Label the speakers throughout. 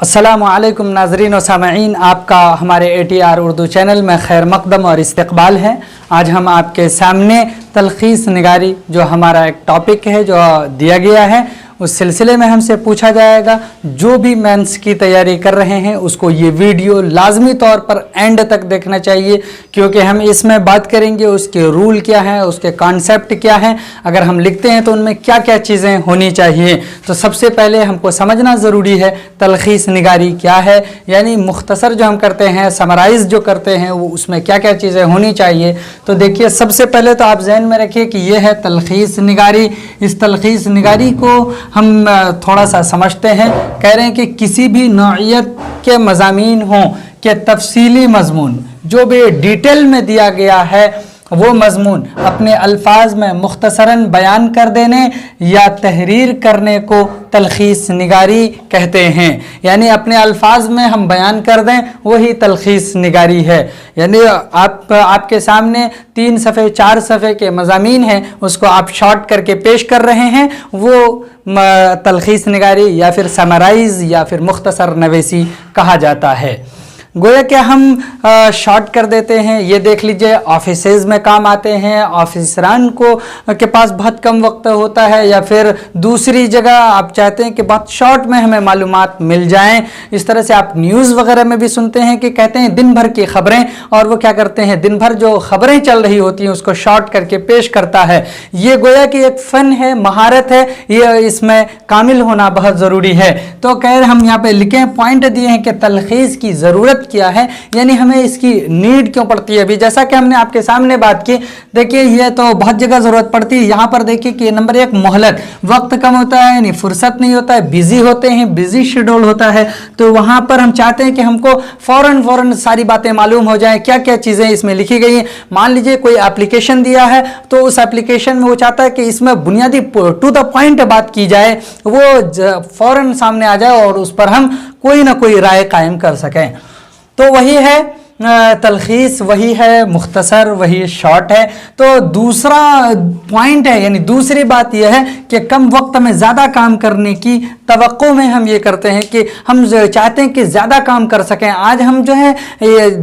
Speaker 1: अस्सलामु अलैकुम नाज़रीन व सामईन, आपका हमारे ATR उर्दू चैनल में खैर मकदम और इस्तकबाल है। आज हम आपके सामने तलखीस निगारी जो हमारा एक टॉपिक है जो दिया गया है, उस सिलसिले में हमसे पूछा जाएगा। जो भी मेंस की तैयारी कर रहे हैं उसको ये वीडियो लाजमी तौर पर एंड तक देखना चाहिए, क्योंकि हम इसमें बात करेंगे उसके रूल क्या हैं, उसके कॉन्सेप्ट क्या हैं, अगर हम लिखते हैं तो उनमें क्या क्या चीज़ें होनी चाहिए। तो सबसे पहले हमको समझना ज़रूरी है तलखीस निगारी क्या है, यानी मुख्तसर जो हम करते हैं, समराइज़ जो करते हैं, वो उसमें क्या क्या चीज़ें होनी चाहिए। तो देखिए, सबसे पहले तो आप जहन में रखिए कि ये है तलखीस निगारी। इस तलखीस निगारी को हम थोड़ा सा समझते हैं। कह रहे हैं कि किसी भी नौइयत के मज़ामीन हों कि तफसीली मज़मून जो भी डिटेल में दिया गया है वो मज़मून अपने अल्फाज में मुख्तसरन बयान कर देने या तहरीर करने को तलखीस निगारी कहते हैं। यानी अपने अल्फाज में हम बयान कर दें, वही तलखीस निगारी है। यानी आपके सामने 3 सफ़े 4 सफ़े के मज़ामीन हैं, उसको आप शॉर्ट करके पेश कर रहे हैं, वो तलखीस निगारी या फिर समराइज़ या फिर मुख्तसर नवीसी कहा जाता है। गोया कि हम शॉर्ट कर देते हैं। ये देख लीजिए, ऑफिसेज में काम आते हैं, ऑफिसरान को के पास बहुत कम वक्त होता है, या फिर दूसरी जगह आप चाहते हैं कि बहुत शॉर्ट में हमें मालूमात मिल जाएं। इस तरह से आप न्यूज़ वगैरह में भी सुनते हैं कि कहते हैं दिन भर की खबरें, और वो क्या करते हैं, दिन भर जो खबरें चल रही होती हैं उसको शॉर्ट करके पेश करता है। ये गोया कि एक फ़न है, महारत है, ये इसमें कामिल होना बहुत ज़रूरी है। तो खैर हम यहाँ पे लिखे पॉइंट दिए हैं कि तलखीस की ज़रूरत क्या है, यानी हमें इसकी नीड क्यों पड़ती है। अभी जैसा कि हमने आपके सामने बात की, देखिए ये तो बहुत जगह ज़रूरत पड़ती है। यहाँ पर देखिए कि नंबर 1 मोहलत, वक्त कम होता है, यानी फुर्सत नहीं होता है, बिजी होते हैं, बिजी शेड्यूल होता है, तो वहाँ पर हम चाहते हैं कि हमको फ़ौरन सारी बातें मालूम हो जाए, क्या क्या चीज़ें इसमें लिखी गई हैं। मान लीजिए कोई एप्लीकेशन दिया है, तो उस एप्लीकेशन में वो चाहता है कि इसमें बुनियादी टू द पॉइंट बात की जाए, वो फ़ौरन सामने आ जाए और उस पर हम कोई ना कोई राय कायम कर सकें। तो वही है तलखीस, वही है मुख्तसर, वही शॉर्ट है। तो दूसरा पॉइंट है, यानी दूसरी बात यह है कि कम वक्त में ज़्यादा काम करने की तवक्को में हम ये करते हैं कि हम चाहते हैं कि ज़्यादा काम कर सकें। आज हम जो है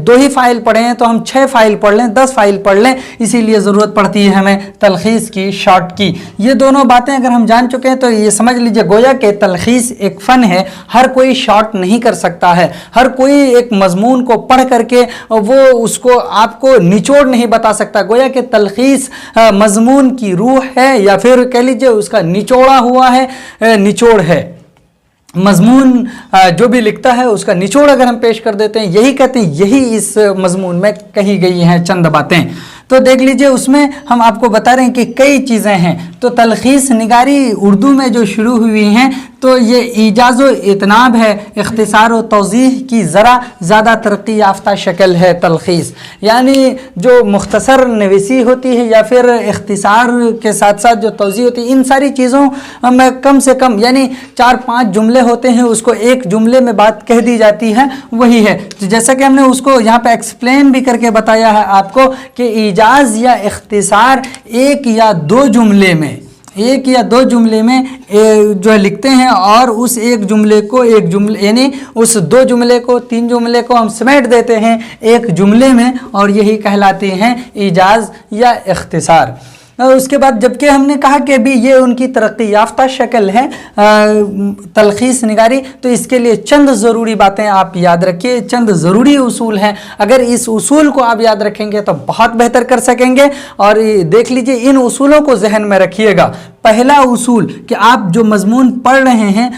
Speaker 1: 2 ही फाइल पढ़े हैं, तो हम 6 फाइल पढ़ लें, 10 फाइल पढ़ लें, इसीलिए ज़रूरत पड़ती है हमें तलखीस की, शॉर्ट की। ये दोनों बातें अगर हम जान चुके हैं तो ये समझ लीजिए गोया कि तलखीस एक फ़न है, हर कोई शॉर्ट नहीं कर सकता है, हर कोई एक मज़मून को पढ़ करके वो उसको आपको निचोड़ नहीं बता सकता। गोया कि तलखीस मज़मून की रूह है, या फिर कह लीजिए उसका निचोड़ा हुआ है, निचोड़ है। मज़मून जो भी लिखता है उसका निचोड़ अगर हम पेश कर देते हैं, यही कहते हैं, यही इस मज़मून में कही गई हैं चंद बातें। तो देख लीजिए, उसमें हम आपको बता रहे हैं कि कई चीज़ें हैं। तो तलखीस निगारी उर्दू में जो शुरू हुई हैं, तो ये ईजाज़ व इतनाब है, इख्तिसार व तौज़ीह की ज़रा ज़्यादा तरक्की याफ्ता शक्ल है तलखीस। यानी जो मुख्तसर नवीसी होती है या फिर इख्तिसार के साथ साथ जो तौज़ीह होती है, इन सारी चीज़ों में कम से कम यानी 4-5 जुमले होते हैं, उसको एक जुमले में बात कह दी जाती है, वही है। तो जैसा कि हमने उसको यहाँ पे एक्सप्लेन भी करके बताया है आपको कि इजाज़ या इख्तिसार 1 या 2 जुमले में जो है लिखते हैं, और उस एक जुमले को एक जुमले यानी उस 2 जुमले को 3 जुमले को हम समेट देते हैं एक जुमले में, और यही कहलाती हैं इजाज़ या इख्तिसार। उसके बाद जबकि हमने कहा कि अभी ये उनकी तरक्की याफ्ता शक्ल है तलखीस निगारी, तो इसके लिए चंद ज़रूरी बातें आप याद रखिए, चंद ज़रूरी उसूल हैं। अगर इस उसूल को आप याद रखेंगे तो बहुत बेहतर कर सकेंगे। और देख लीजिए, इन उसूलों को जहन में रखिएगा। पहला उसूल कि आप जो मज़मून पढ़ रहे हैं,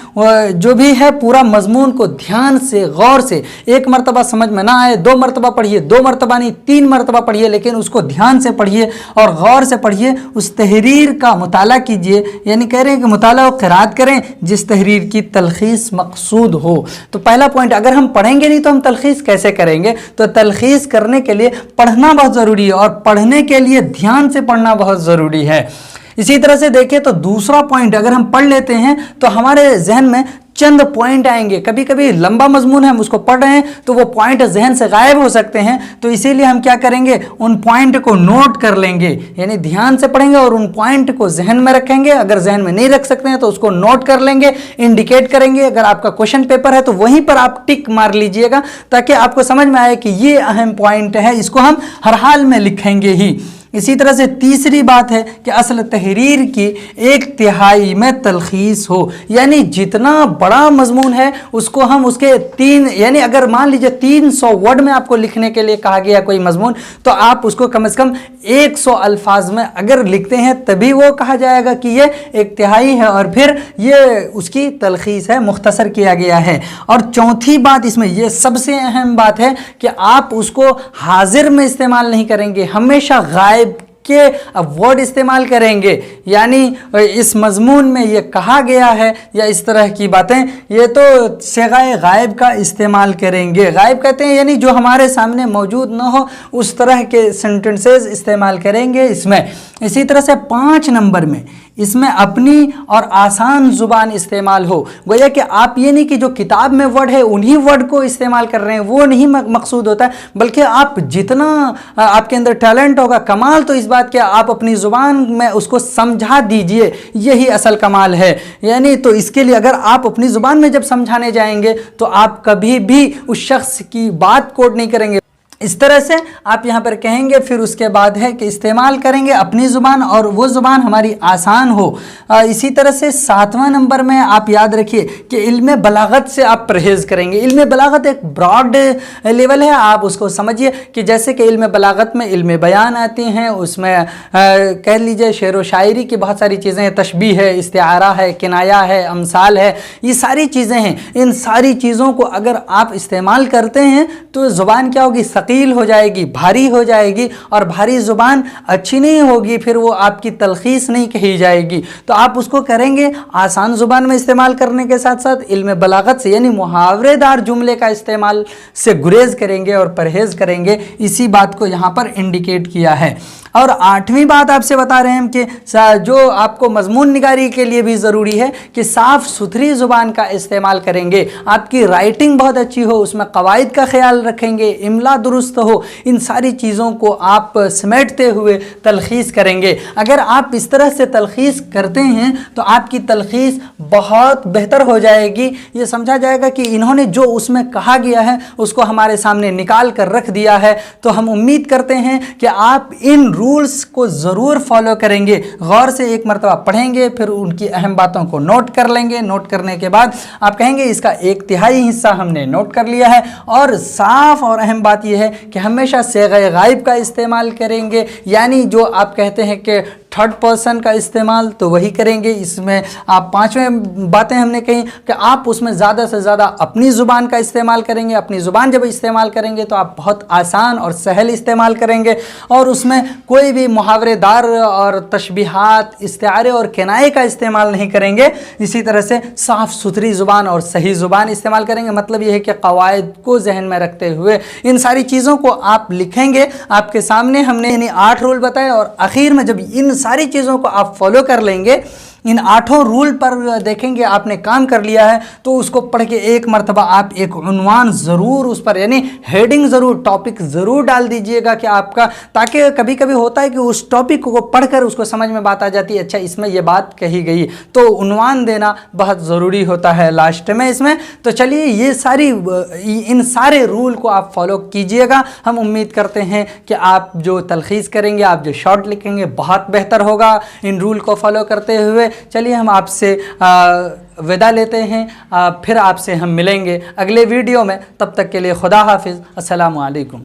Speaker 1: जो भी है पूरा मज़मून को ध्यान से, गौर से, एक मरतबा समझ में ना आए 2 मरतबा पढ़िए, 2 मरतबा नहीं 3 मरतबा पढ़िए, लेकिन उसको ध्यान से पढ़िए और गौर से पढ़िए। उस तहरीर का मुताला कीजिए, यानी कह रहे हैं कि मुताला व क़िराअत करें जिस तहरीर की तलखीस मकसूद हो। तो पहला पॉइंट, अगर हम पढ़ेंगे नहीं तो हम तलखीस कैसे करेंगे। तो तलखीस करने के लिए पढ़ना बहुत ज़रूरी है, और पढ़ने के लिए ध्यान से पढ़ना बहुत ज़रूरी है। इसी तरह से देखिए तो दूसरा पॉइंट, अगर हम पढ़ लेते हैं तो हमारे जहन में चंद पॉइंट आएंगे, कभी कभी लंबा मजमून है हम उसको पढ़ रहे हैं तो वो पॉइंट जहन से गायब हो सकते हैं, तो इसीलिए हम क्या करेंगे, उन पॉइंट को नोट कर लेंगे, यानी ध्यान से पढ़ेंगे और उन पॉइंट को जहन में रखेंगे। अगर जहन में नहीं रख सकते हैं तो उसको नोट कर लेंगे, इंडिकेट करेंगे। अगर आपका क्वेश्चन पेपर है तो वहीं पर आप टिक मार लीजिएगा ताकि आपको समझ में आए कि ये अहम पॉइंट है, इसको हम हर हाल में लिखेंगे ही। इसी तरह से तीसरी बात है कि असल तहरीर की 1/3 में तलखीस हो, यानी जितना बड़ा मजमून है उसको हम उसके 3, यानी अगर मान लीजिए 300 वर्ड में आपको लिखने के लिए कहा गया कोई मजमून, तो आप उसको कम से कम 100 अल्फाज में अगर लिखते हैं तभी वो कहा जाएगा कि ये 1/3 है और फिर ये उसकी तलखीस है, मुख्तसर किया गया है। और चौथी बात इसमें ये सबसे अहम बात है कि आप उसको हाजिर में इस्तेमाल नहीं करेंगे, हमेशा गायब के वर्ड इस्तेमाल करेंगे, यानी इस मजमून में ये कहा गया है या इस तरह की बातें, ये तो सिगाए गायब का इस्तेमाल करेंगे। गायब कहते हैं यानी जो हमारे सामने मौजूद ना हो उस तरह के सेंटेंसेस इस्तेमाल करेंगे इसमें। इसी तरह से 5 नंबर में इसमें अपनी और आसान ज़ुबान इस्तेमाल हो, गोया कि आप ये नहीं कि जो किताब में वर्ड है उन्हीं वर्ड को इस्तेमाल कर रहे हैं, वो नहीं मकसूद होता है, बल्कि आप जितना आपके अंदर टैलेंट होगा, कमाल तो इस बात के आप अपनी ज़ुबान में उसको समझा दीजिए, यही असल कमाल है। यानी तो इसके लिए अगर आप अपनी ज़ुबान में जब समझाने जाएंगे तो आप कभी भी उस शख्स की बात कोट नहीं करेंगे। इस तरह से आप यहाँ पर कहेंगे, फिर उसके बाद है कि इस्तेमाल करेंगे अपनी ज़ुबान और वो ज़ुबान हमारी आसान हो। इसी तरह से 7वां नंबर में आप याद रखिए कि इल्म बलागत से आप परहेज़ करेंगे। इल्म बलागत एक ब्रॉड लेवल है, आप उसको समझिए कि जैसे कि इल्म बलागत में इल्म बयान आती हैं, उसमें कह लीजिए शेर व शायरी की बहुत सारी चीज़ें हैं, तशबीह है, इस्तिआरा है, किनाया है, अमसाल है, ये सारी चीज़ें हैं। इन सारी चीज़ों को अगर आप इस्तेमाल करते हैं तो ज़ुबान क्या होगी, कील हो जाएगी, भारी हो जाएगी, और भारी ज़ुबान अच्छी नहीं होगी, फिर वो आपकी तलखीस नहीं कही जाएगी। तो आप उसको करेंगे आसान ज़ुबान में इस्तेमाल करने के साथ साथ इल्म बलागत से, यानी मुहावरेदार जुमले का इस्तेमाल से गुरेज करेंगे और परहेज़ करेंगे। इसी बात को यहाँ पर इंडिकेट किया है। और 8वीं बात आपसे बता रहे हैं कि जो आपको मजमून निगारी के लिए भी ज़रूरी है कि साफ़ सुथरी ज़ुबान का इस्तेमाल करेंगे, आपकी राइटिंग बहुत अच्छी हो, उसमें कवायद का ख्याल रखेंगे, इमला दुरुस्त हो, इन सारी चीज़ों को आप समेटते हुए तलखीस करेंगे। अगर आप इस तरह से तलखीस करते हैं तो आपकी तलखीस बहुत बेहतर हो जाएगी। ये समझा जाएगा कि इन्होंने जो उसमें कहा गया है उसको हमारे सामने निकाल कर रख दिया है। तो हम उम्मीद करते हैं कि आप इन रूल्स को ज़रूर फॉलो करेंगे, गौर से एक मरतबा पढ़ेंगे, फिर उनकी अहम बातों को नोट कर लेंगे। नोट करने के बाद आप कहेंगे इसका 1/3 हिस्सा हमने नोट कर लिया है। और साफ और अहम बात यह है कि हमेशा सिगाए गायब का इस्तेमाल करेंगे, यानी जो आप कहते हैं कि थर्ड पर्सन का इस्तेमाल तो वही करेंगे। इसमें आप 5वें बातें हमने कही कि आप उसमें ज़्यादा से ज़्यादा अपनी ज़ुबान का इस्तेमाल करेंगे। अपनी ज़ुबान जब इस्तेमाल करेंगे तो आप बहुत आसान और सहल इस्तेमाल करेंगे, और उसमें कोई भी मुहावरेदार और तशबीहात, इस्तिआरे और किनाए का इस्तेमाल नहीं करेंगे। इसी तरह से साफ़ सुथरी ज़ुबान और सही ज़ुबान इस्तेमाल करेंगे। मतलब यह है कि क़वायद को जहन में रखते हुए इन सारी चीज़ों को आप लिखेंगे। आपके सामने हमने यानी 8 रूल बताए, और आखिर में जब इन सारी चीज़ों को आप फॉलो कर लेंगे, इन 8 रूल पर देखेंगे आपने काम कर लिया है, तो उसको पढ़ के एक मरतबा आप एक उन्वान ज़रूर उस पर, यानी हेडिंग ज़रूर, टॉपिक ज़रूर डाल दीजिएगा कि आपका, ताकि कभी कभी होता है कि उस टॉपिक को पढ़कर उसको समझ में बात आ जाती है, अच्छा इसमें ये बात कही गई, तो उन्वान देना बहुत ज़रूरी होता है लास्ट में इसमें। तो चलिए इन सारे रूल को आप फॉलो कीजिएगा। हम उम्मीद करते हैं कि आप जो तलखीस करेंगे, आप जो शॉर्ट लिखेंगे, बहुत बेहतर होगा इन रूल को फॉलो करते हुए। चलिए हम आपसे विदा लेते हैं, फिर आपसे हम मिलेंगे अगले वीडियो में। तब तक के लिए खुदा हाफिज़, अस्सलामु अलैकुम।